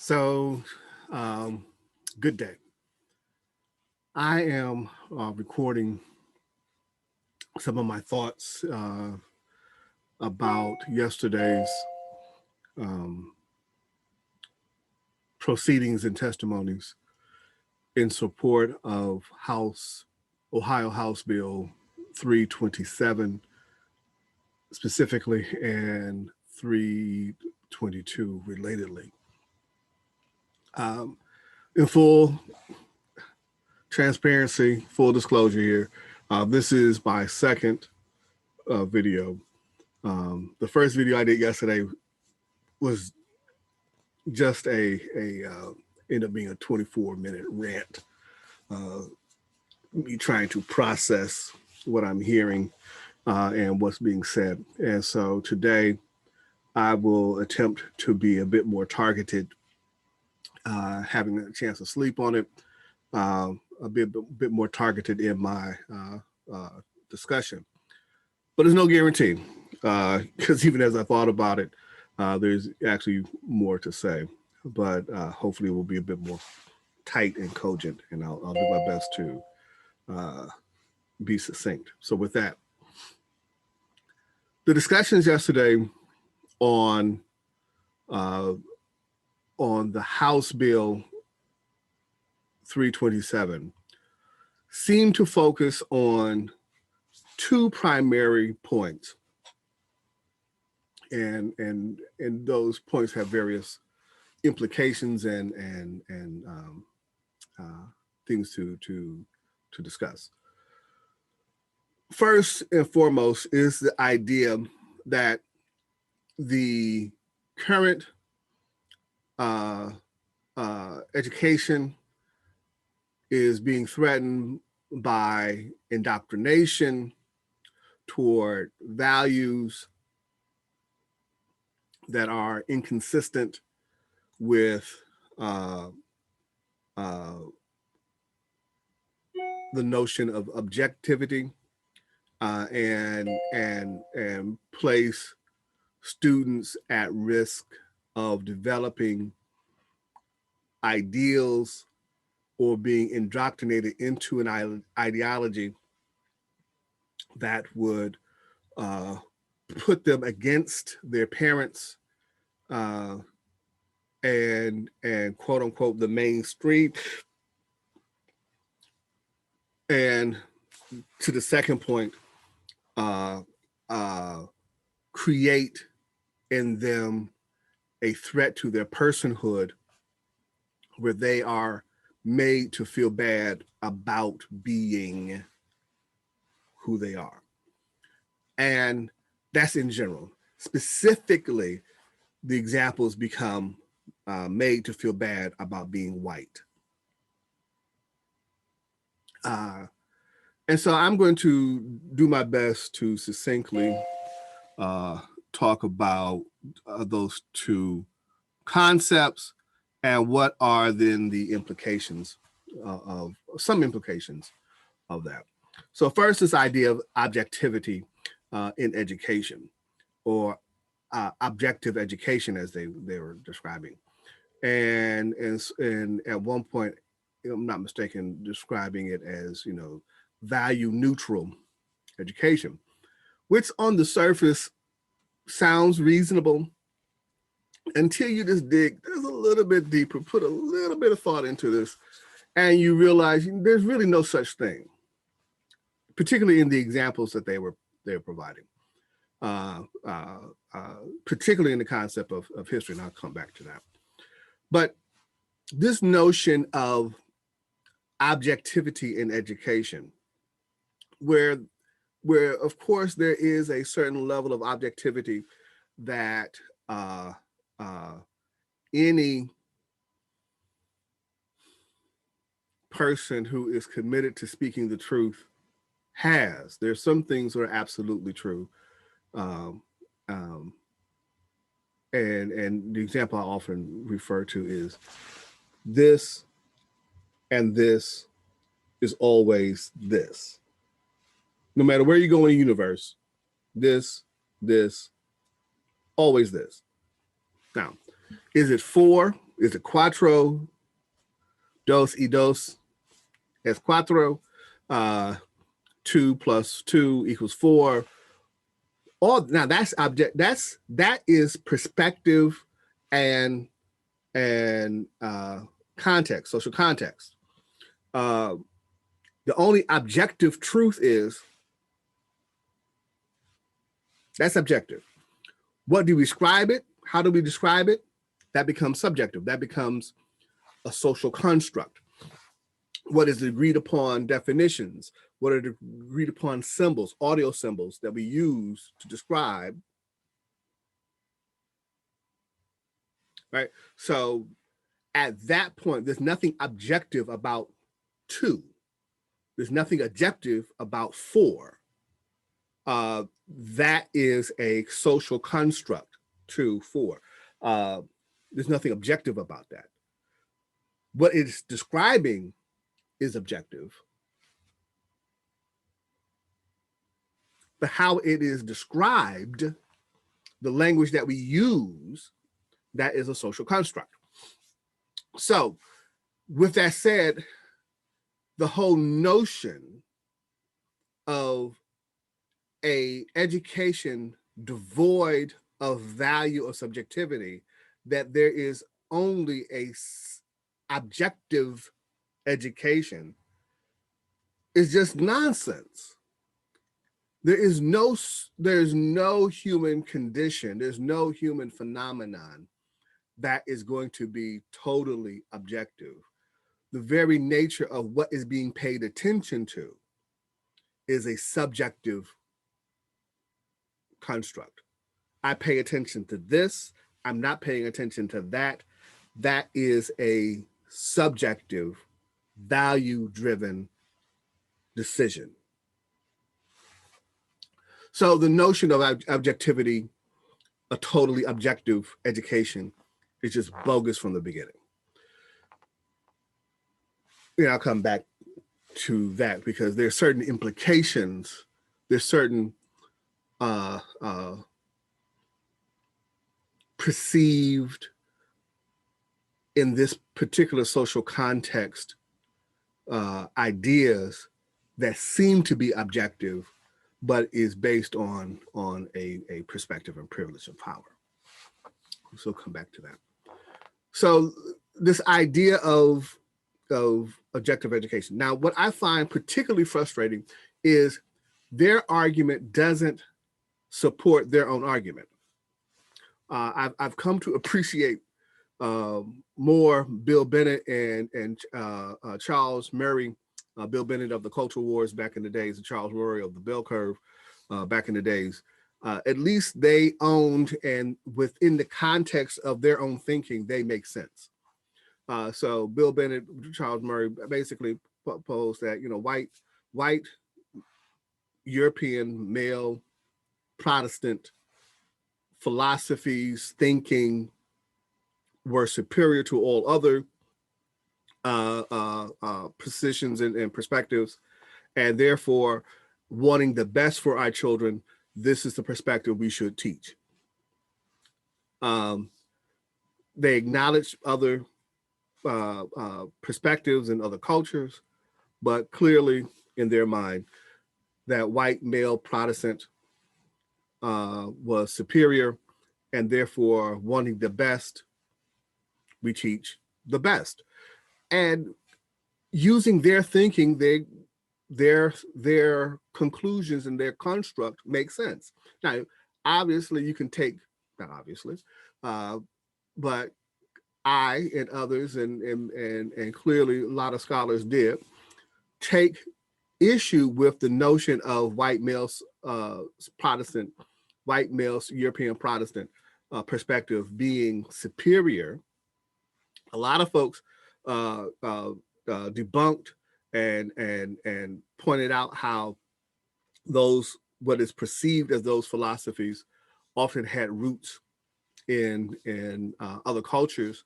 So, good day. I am recording some of my thoughts about yesterday's um, proceedings and testimonies in support of Ohio House Bill 327 specifically and 322 relatedly. In full transparency, full disclosure here, this is my second video. The first video I did yesterday was just ended up being a 24-minute rant, me trying to process what I'm hearing and what's being said. And so today I will attempt to be a bit more targeted, having a chance to sleep on it, a bit more targeted in my discussion. But there's no guarantee, because even as I thought about it, there's actually more to say. But hopefully it will be a bit more tight and cogent, and I'll do my best to be succinct. So with that, the discussions yesterday on the House Bill 327 seem to focus on two primary points, and those points have various implications and things to discuss. First and foremost is the idea that the current education is being threatened by indoctrination toward values that are inconsistent with the notion of objectivity, and place students at risk of developing ideals or being indoctrinated into an ideology that would put them against their parents and quote unquote the mainstream. And to the second point, create in them a threat to their personhood, where they are made to feel bad about being who they are. And that's in general. Specifically, the examples become made to feel bad about being white. And so I'm going to do my best to succinctly talk about those two concepts and what are then the implications of some implications of that. So first, this idea of objectivity in education, or objective education as they were describing. And at one point, if I'm not mistaken, describing it as, value neutral education, which on the surface sounds reasonable until you just dig there's a little bit deeper, put a little bit of thought into this, and you realize there's really no such thing, particularly in the examples that they were providing, particularly in the concept of history, and I'll come back to that. But this notion of objectivity in education, where of course there is a certain level of objectivity that any person who is committed to speaking the truth has. There's some things that are absolutely true. And the example I often refer to is this and this is always this. No matter where you go in the universe, this, always this. Now, is it for is it cuatro, dos y dos es cuatro, 2 plus 2 equals 4. All now that is perspective and context, social context. The only objective truth is that's objective. What do we describe it? How do we describe it? That becomes subjective. That becomes a social construct. What is the agreed upon definitions? What are the agreed upon symbols, audio symbols that we use to describe? Right. So at that point, there's nothing objective about 2. There's nothing objective about 4. That is a social construct, 2, 4. There's nothing objective about that. What it's describing is objective, but how it is described, the language that we use, that is a social construct. So with that said, the whole notion of a education devoid of value or subjectivity, that there is only a objective education, is just nonsense. There's no human condition, there's no human phenomenon that is going to be totally objective. The very nature of what is being paid attention to is a subjective construct. I pay attention to this, I'm not paying attention to that. That is a subjective, value-driven decision. So the notion of objectivity, a totally objective education, is just bogus from the beginning. I'll come back to that because there's certain implications, there's certain perceived in this particular social context ideas that seem to be objective, but is based on a perspective and privilege of power. So come back to that. So this idea of objective education. Now, what I find particularly frustrating is their argument doesn't support their own argument. I've come to appreciate more Bill Bennett and Charles Murray, Bill Bennett of the Culture Wars back in the days, and Charles Murray of the Bell Curve back in the days. At least they owned, and within the context of their own thinking, they make sense. So Bill Bennett, Charles Murray basically proposed that, white European male Protestant philosophies, thinking were superior to all other positions and perspectives, and therefore wanting the best for our children, this is the perspective we should teach. They acknowledge other perspectives and other cultures, but clearly in their mind, that white male Protestant was superior, and therefore wanting the best, we teach the best. And using their thinking, their conclusions and their construct make sense. Now, obviously, you can take, not obviously, but I and others, and clearly a lot of scholars did, take issue with the notion of white males Protestant, white males European Protestant perspective being superior. A lot of folks debunked and pointed out how those, what is perceived as those philosophies, often had roots in other cultures.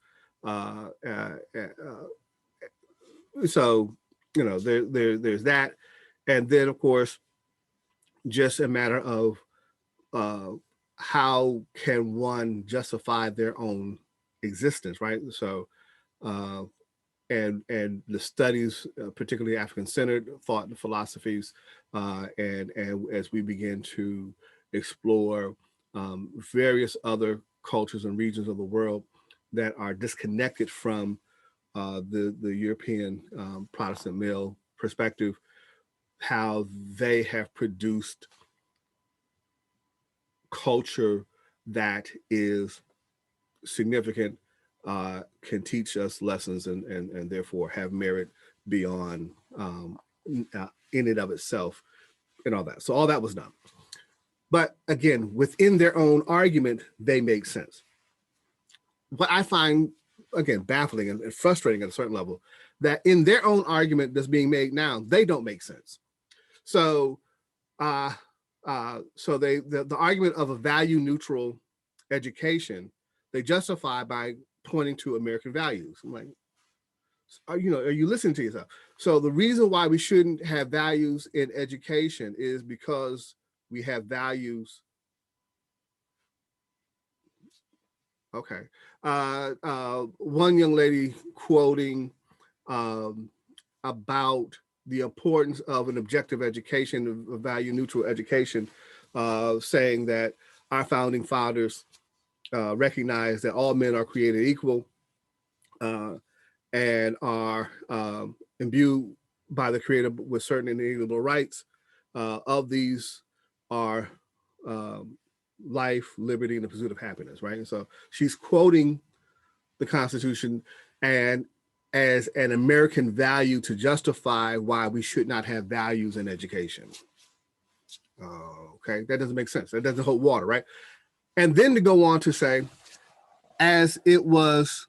So there's that, and then of course, just a matter of how can one justify their own existence, right? So, and the studies, particularly African-centered thought and philosophies, and as we begin to explore various other cultures and regions of the world that are disconnected from the European Protestant male perspective, how they have produced culture that is significant, can teach us lessons, and therefore have merit beyond in and of itself, and all that. So all that was done. But again, within their own argument, they make sense. What I find, again, baffling and frustrating at a certain level, that in their own argument that's being made now, they don't make sense. So, the argument of a value neutral education, they justify by pointing to American values. I'm like, are you listening to yourself? So the reason why we shouldn't have values in education is because we have values. Okay. One young lady quoting about the importance of an objective education, a value neutral education, saying that our founding fathers recognized that all men are created equal, and are imbued by the Creator with certain inalienable rights. Of these are life, liberty, and the pursuit of happiness, right? And so she's quoting the Constitution and as an American value to justify why we should not have values in education. Okay, that doesn't make sense. That doesn't hold water, right? And then to go on to say, as it was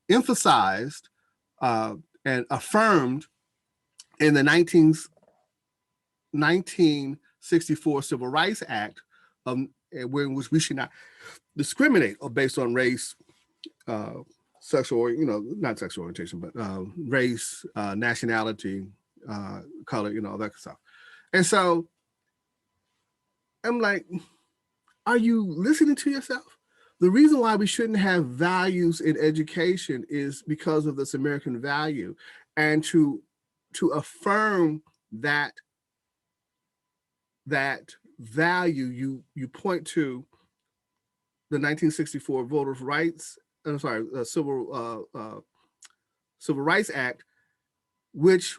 emphasized and affirmed in the 1964 Civil Rights Act, in which we should not discriminate based on race, sexual, not sexual orientation, but race, nationality, color, all that kind of stuff. And so I'm like, are you listening to yourself? The reason why we shouldn't have values in education is because of this American value, and to affirm that value, you point to the 1964 Voters' Rights, Civil Rights Act, which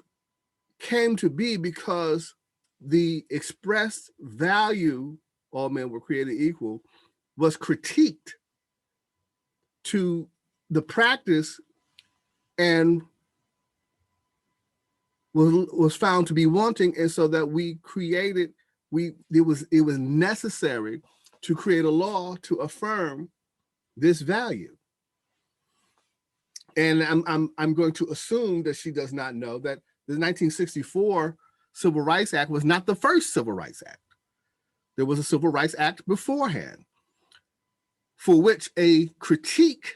came to be because the expressed value, all men were created equal, was critiqued to the practice and was found to be wanting, and so that it was necessary to create a law to affirm this value. And I'm going to assume that she does not know that the 1964 Civil Rights Act was not the first Civil Rights Act. There was a Civil Rights Act beforehand, for which a critical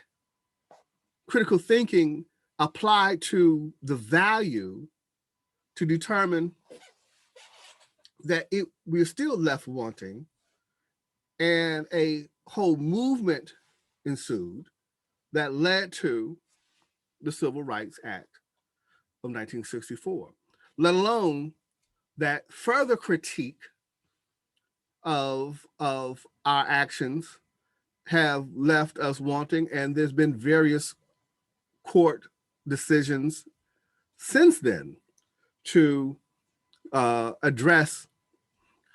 thinking applied to the value to determine that we're still left wanting, and a whole movement ensued that led to the Civil Rights Act of 1964, let alone that further critique of our actions have left us wanting, and there's been various court decisions since then to address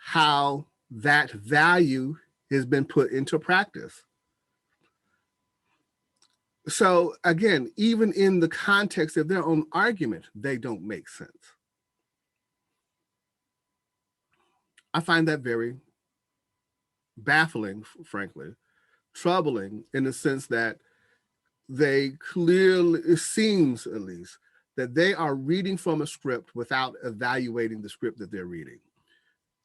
how that value has been put into practice. So again, even in the context of their own argument, they don't make sense. I find that very baffling, frankly, troubling, in the sense that they clearly, it seems at least, that they are reading from a script without evaluating the script that they're reading.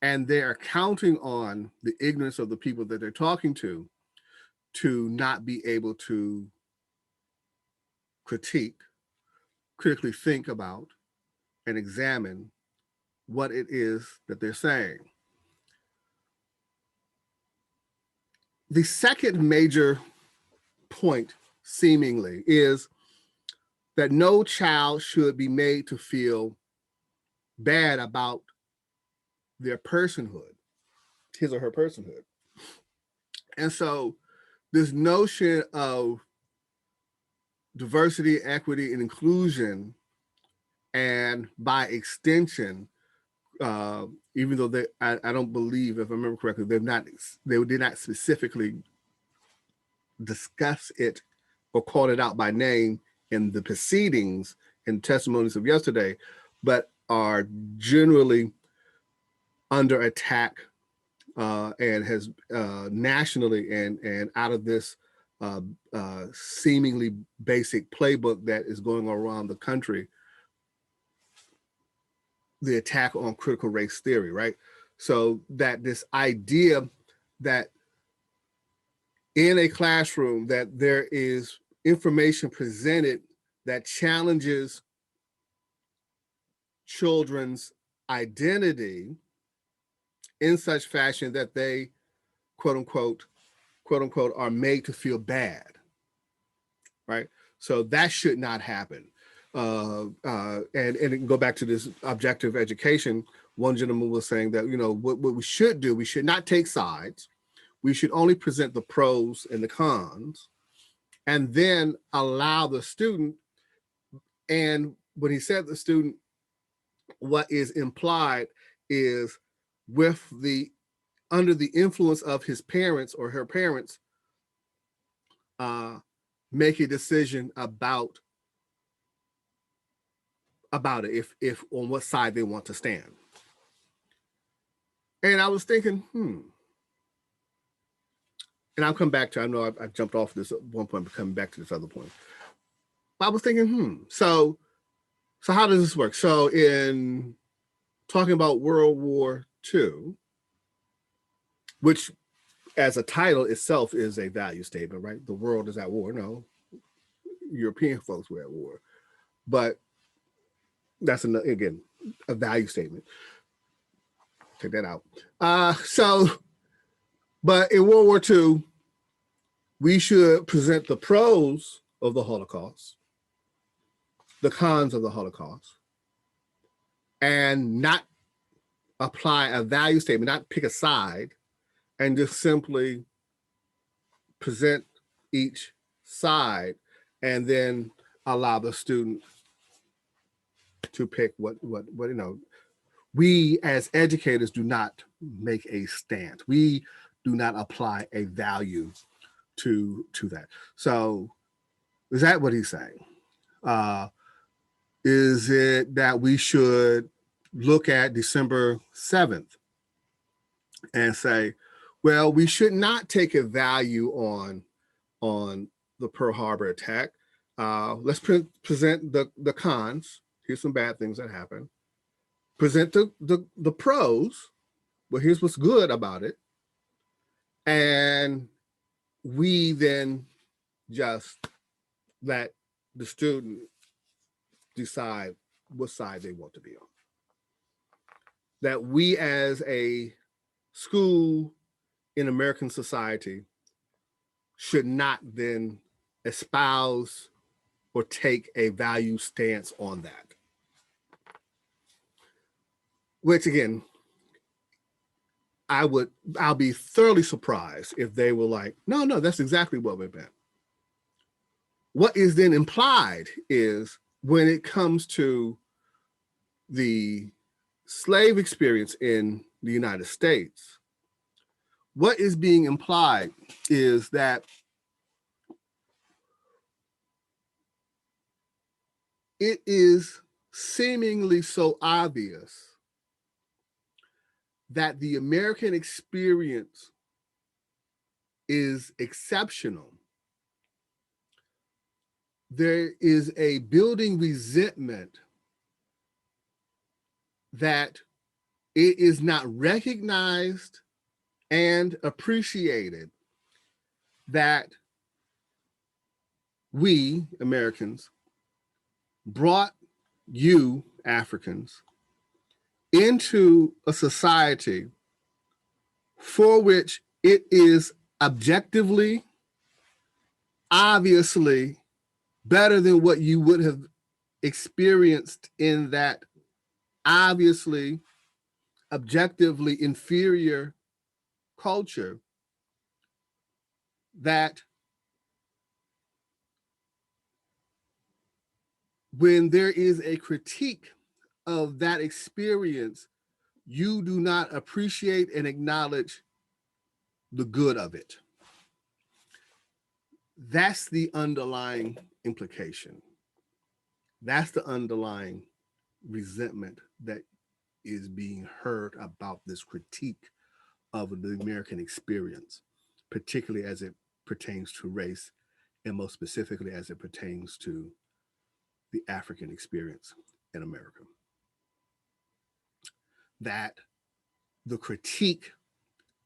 And they are counting on the ignorance of the people that they're talking to not be able to critically think about, and examine what it is that they're saying. The second major point, seemingly, is that no child should be made to feel bad about their personhood, his or her personhood. And so this notion of diversity, equity, and inclusion, and by extension, even though I don't believe, if I remember correctly, they did not specifically discuss it or call it out by name in the proceedings and testimonies of yesterday, but are generally under attack and has nationally and out of this seemingly basic playbook that is going around the country, the attack on critical race theory, right? So that this idea that in a classroom that there is information presented that challenges children's identity in such fashion that they, quote unquote, are made to feel bad, right? So that should not happen. And go back to this objective education. One gentleman was saying that, what we should do, we should not take sides. We should only present the pros and the cons, and then allow the student. And when he said the student, what is implied is under the influence of his parents or her parents, make a decision about it, if on what side they want to stand. And I was thinking, and I'll come back to, I know I jumped off this at one point, but coming back to this other point. But I was thinking, so how does this work? So in talking about World War II, which as a title itself is a value statement, right? The world is at war. No, European folks were at war. But that's, again, a value statement. Take that out. But in World War II, we should present the pros of the Holocaust, the cons of the Holocaust, and not apply a value statement, not pick a side, and just simply present each side and then allow the student to pick what we as educators do not make a stance. We do not apply a value to that. So is that what he's saying? Is it that we should look at December 7th and say, well, we should not take a value on the Pearl Harbor attack. Let's present the cons. Here's some bad things that happen. Present the pros. Well, here's what's good about it. And we then just let the student decide what side they want to be on. That we as a school in American society should not then espouse or take a value stance on that. Which again, I'll be thoroughly surprised if they were like, no, that's exactly what we meant. What is then implied is when it comes to the slave experience in the United States, what is being implied is that it is seemingly so obvious that the American experience is exceptional. There is a building resentment that it is not recognized and appreciated that we Americans brought you Africans into a society for which it is objectively obviously better than what you would have experienced in that obviously objectively inferior culture, that when there is a critique of that experience, you do not appreciate and acknowledge the good of it. That's the underlying implication. That's the underlying resentment that is being heard about this critique of the American experience, particularly as it pertains to race, and most specifically as it pertains to the African experience in America. That the critique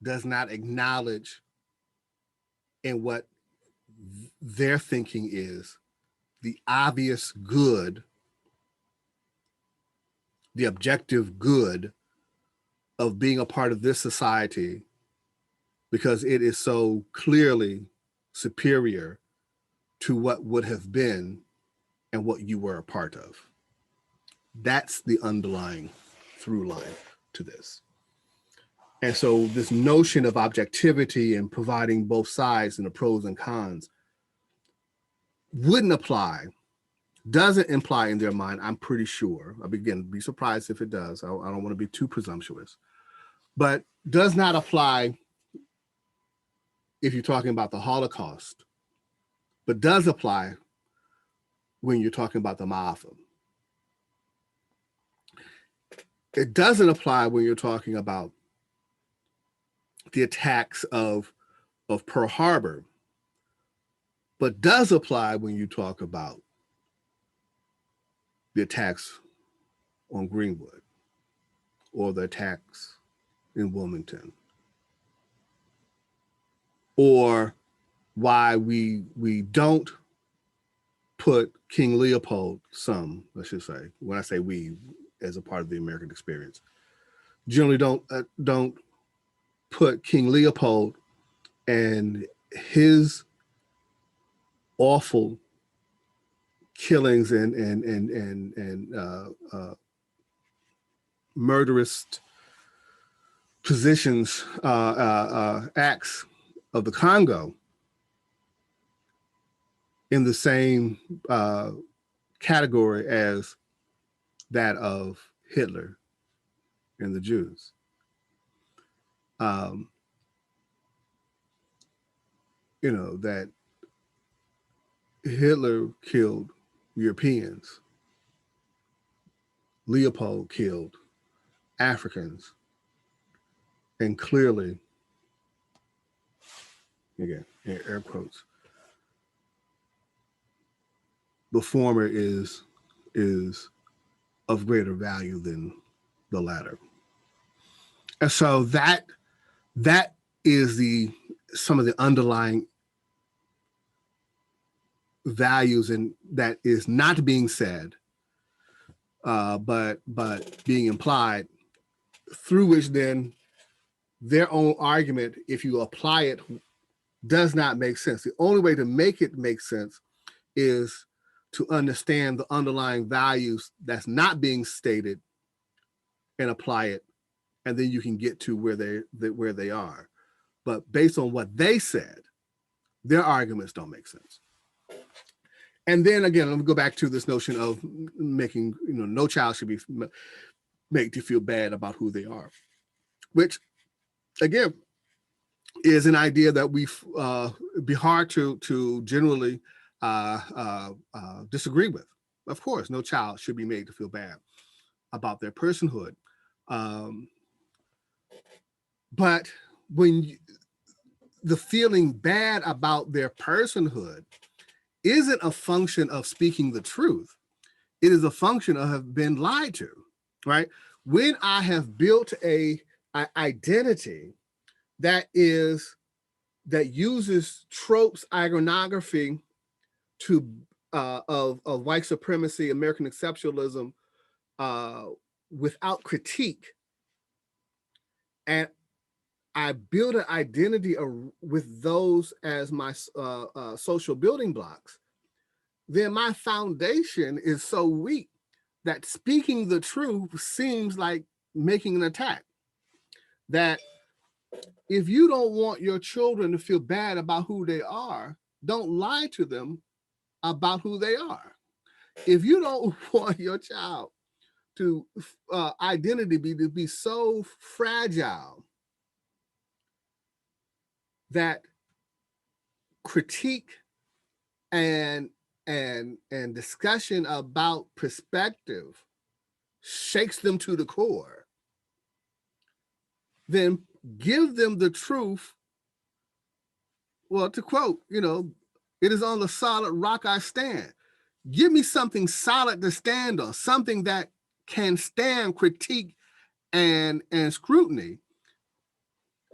does not acknowledge in what their thinking is the obvious good, the objective good of being a part of this society, because it is so clearly superior to what would have been and what you were a part of. That's the underlying through line to this. And so this notion of objectivity and providing both sides and the pros and cons wouldn't apply, doesn't imply in their mind, I'm pretty sure. Again, be surprised if it does. I don't want to be too presumptuous, but does not apply if you're talking about the Holocaust, but does apply when you're talking about the Ma'afa. It doesn't apply when you're talking about the attacks of Pearl Harbor, but does apply when you talk about the attacks on Greenwood or the attacks in Wilmington, or why we don't put King Leopold, some, I should say, when I say we, as a part of the American experience, generally don't put King Leopold and his awful killings and murderous positions, acts of the Congo in the same category as that of Hitler and the Jews. That Hitler killed Europeans, Leopold killed Africans, and clearly, again, air quotes, the former is of greater value than the latter. And so that is some of the underlying values, and that is not being said, but being implied, through which then their own argument, if you apply it, does not make sense. The only way to make it make sense is to understand the underlying values that's not being stated and apply it, and then you can get to where they are. But based on what they said, their arguments don't make sense. And then again, let me go back to this notion of making, no child should be made to feel bad about who they are, which again is an idea that we be hard to generally disagree with. Of course, no child should be made to feel bad about their personhood. But when the feeling bad about their personhood isn't a function of speaking the truth, it is a function of have been lied to, right? When I have built a identity that uses tropes, iconography to of white supremacy, American exceptionalism, without critique, and I build an identity with those as my social building blocks, then my foundation is so weak that speaking the truth seems like making an attack. That if you don't want your children to feel bad about who they are, don't lie to them about who they are. If you don't want your child to identity to be so fragile that critique and discussion about perspective shakes them to the core, then give them the truth. Well, to quote, it is on the solid rock I stand. Give me something solid to stand on, something that can stand critique and scrutiny.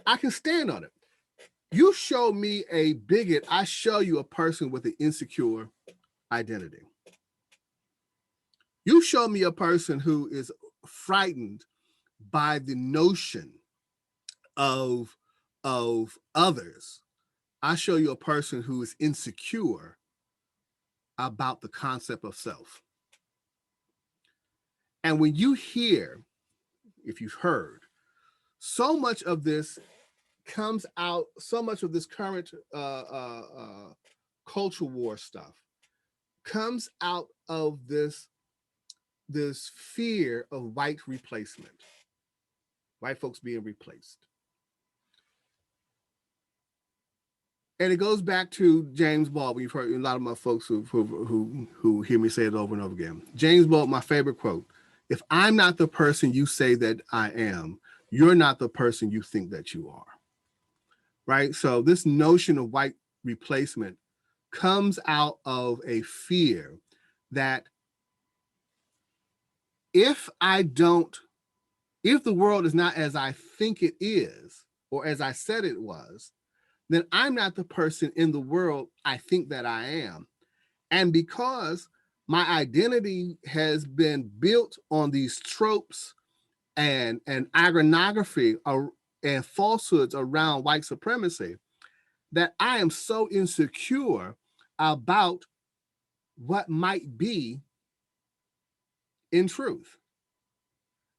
I can stand on it. You show me a bigot, I show you a person with an insecure identity. You show me a person who is frightened by the notion of others. I show you a person who is insecure about the concept of self. And when you hear, if you've heard, so much of this comes out, so much of this current culture war stuff comes out of this fear of white replacement, white folks being replaced. And it goes back to James Baldwin. You've heard a lot of my folks who hear me say it over and over again. James Baldwin, my favorite quote: "If I'm not the person you say that I am, you're not the person you think that you are." Right? So this notion of white replacement comes out of a fear that if the world is not as I think it is, or as I said it was, then I'm not the person in the world I think that I am. And because my identity has been built on these tropes and iconography and falsehoods around white supremacy, that I am so insecure about what might be in truth,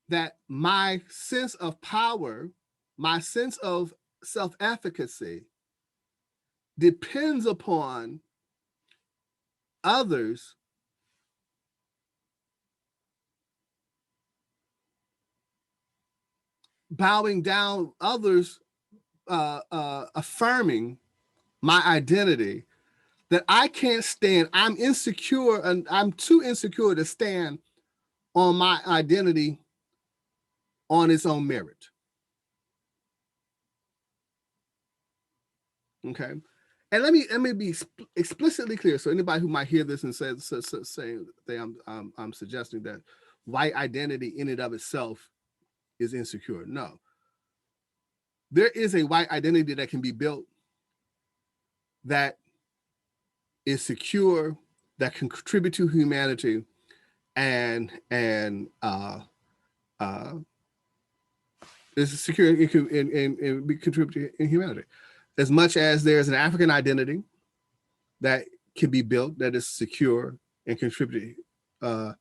that my sense of power, my sense of self-efficacy depends upon others bowing down, others affirming my identity, that I can't stand. I'm insecure, and I'm too insecure to stand on my identity on its own merit. Okay. And let me be explicitly clear. So anybody who might hear this and say I'm suggesting that white identity in and of itself is insecure. No. There is a white identity that can be built that is secure, that can contribute to humanity, and is secure and be contribute in humanity. As much as there's an African identity that can be built that is secure and contribute to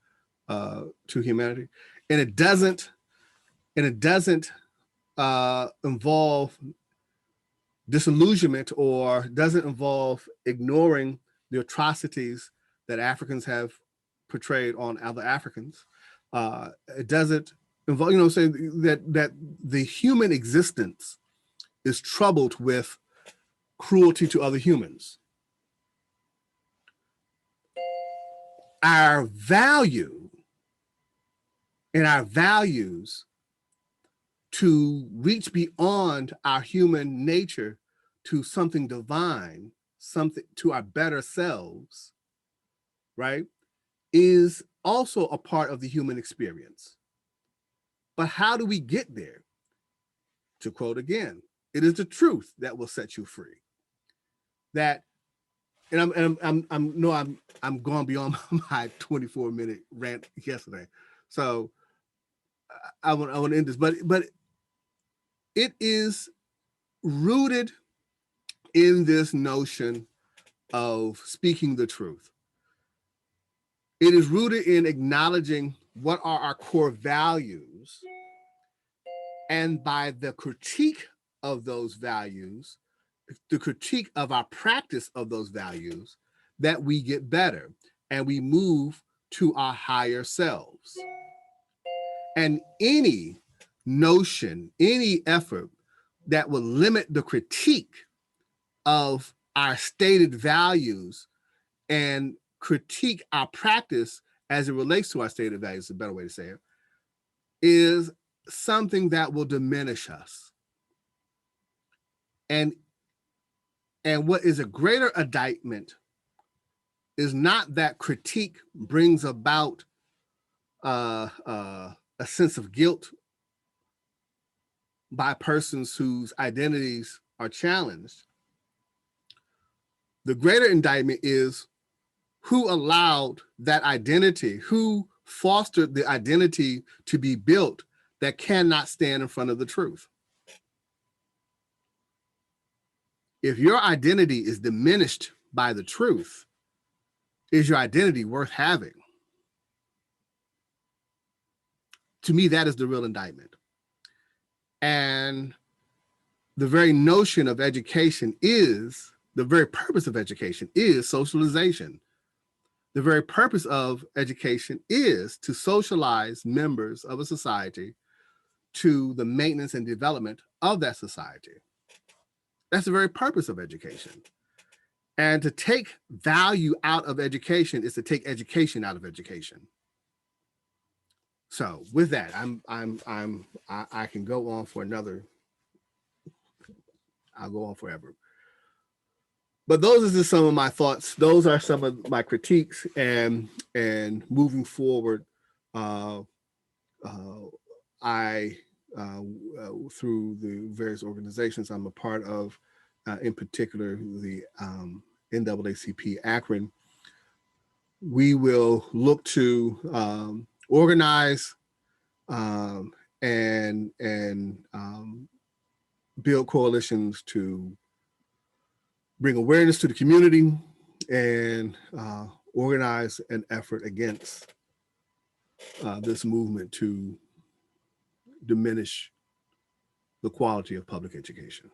humanity, and it doesn't involve disillusionment, or doesn't involve ignoring the atrocities that Africans have portrayed on other Africans. It doesn't involve, saying that the human existence is troubled with cruelty to other humans. Our value and our values to reach beyond our human nature to something divine, something to our better selves, right, is also a part of the human experience. But how do we get there? To quote again, it is the truth that will set you free. That, and I'm going beyond my 24-minute rant yesterday, so I want to end this, but it is rooted in this notion of speaking the truth. It is rooted in acknowledging what are our core values, and by the critique of those values, the critique of our practice of those values, that we get better and we move to our higher selves. And any notion, any effort that will limit the critique of our stated values and critique our practice as it relates to our stated values, is a better way to say it, is something that will diminish us. And what is a greater indictment is not that critique brings about a sense of guilt by persons whose identities are challenged. The greater indictment is who allowed that identity, who fostered the identity to be built that cannot stand in front of the truth. If your identity is diminished by the truth, is your identity worth having? To me, that is the real indictment. And the very notion of education is, the very purpose of education is socialization. The very purpose of education is to socialize members of a society to the maintenance and development of that society. That's the very purpose of education. And to take value out of education is to take education out of education. So with that, I can go on for another. I'll go on forever. But those are just some of my thoughts. Those are some of my critiques, and moving forward, I through the various organizations I'm a part of, in particular the NAACP Akron, we will look to organize and build coalitions to bring awareness to the community and organize an effort against this movement to diminish the quality of public education.